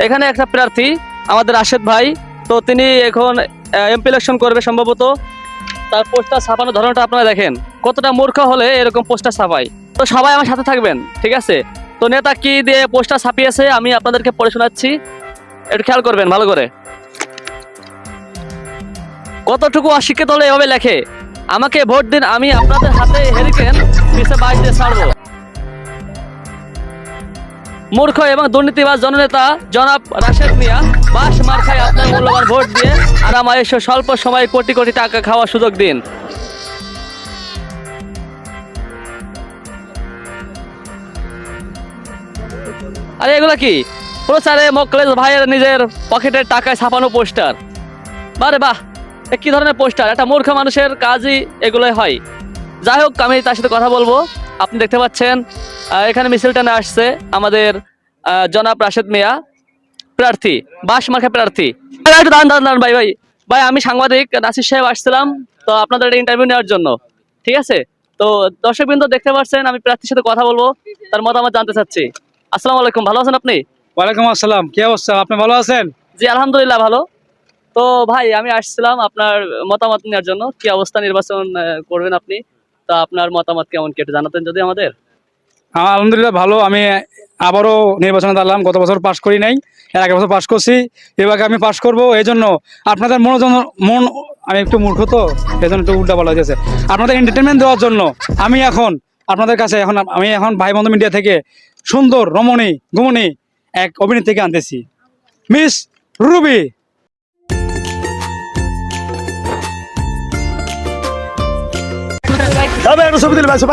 এখানে একটা প্রার্থী আমাদের রাশেদ ভাই, তো তিনি এখন এমপি ইলেকশন করবে সম্ভবত। তার পোস্টার ছাপানোর ধরনটা আপনারা দেখেন, কতটা মূর্খ হলে এরকম পোস্টার ছাপায়। তো সবাই আমার সাথে থাকবেন, ঠিক আছে? তো নেতা কি দিয়ে পোস্টার ছাপিয়েছে আমি আপনাদেরকে পড়ে শোনাচ্ছি, একটু খেয়াল করবেন ভালো করে। কতটুকু অশিক্ষিত হলে এভাবে লেখে, আমাকে ভোট দিন, আমি আপনাদের হাতে হেরিকেন পিছে বাইশ দিয়ে ছাড়বো। মূর্খ এবং দুর্নীতিবাজ জননেতা জনাব রাশেদ মিয়া, বাস মার খায় আপনার মূল্যবান ভোট দিয়ে, আর আমার এসব স্বল্প সময়ে কোটি কোটি টাকা খাওয়ার সুযোগ দিন। আরে এগুলা কি প্রচারে মোকলেশ ভাইয়ের নিজের পকেটের টাকায় ছাপানো পোস্টার? বারে বাহ, এ কি ধরনের পোস্টার? একটা মূর্খ মানুষের কাজই এগুলোই হয়। যাই হোক, আমি তার সাথে কথা বলবো। আপনি দেখতে পাচ্ছেন এখানে মিছিলটা নিয়ে আসছে আমাদের জনাব রাশেদ মিয়া, প্রার্থী, বাস মার্কা প্রার্থী। একটু দাঁড়ান দাঁড়ান দাঁড়ান ভাই ভাই ভাই, আমি সাংবাদিক নাসির সাহেব আসছিলাম তো আপনাদের একটা ইন্টারভিউ নেওয়ার জন্য, ঠিক আছে? তো দর্শকবৃন্দ দেখতে পাচ্ছেন, আমি প্রার্থীর সাথে কথা বলবো, তার মতামত জানতে চাচ্ছি। আসসালামু আলাইকুম, ভালো আছেন আপনি? ওয়ালাইকুম আসসালাম, কি অবস্থা? আপনি ভালো আছেন? জি আলহামদুলিল্লাহ ভালো। তো ভাই আমি আসছিলাম আপনার মতামত নেওয়ার জন্য, কি অবস্থা নির্বাচন করবেন আপনি, তা আপনার মতামত কেমন কি একটু জানাতেন যদি আমাদের। আলহামদুলিল্লাহ ভালো। আমি আবারও নির্বাচনে দাঁড়ালাম। গত বছর পাশ করি নাই, এর আগের বছর পাশ করছি, এবার আমি পাশ করব। এই জন্য আপনাদের মন, আমি একটু মূর্খ তো এই জন্য একটু উল্টা বলা হয়েছে। আপনাদের এন্টারটেনমেন্ট দেওয়ার জন্য আমি এখন আপনাদের কাছে আমি এখন ভাই বন্ধু মিডিয়া থেকে সুন্দর রমণী গুমণী এক অভিনেত্রীকে আনতেছি, মিস রুবি। ছবি তুলে ভাই,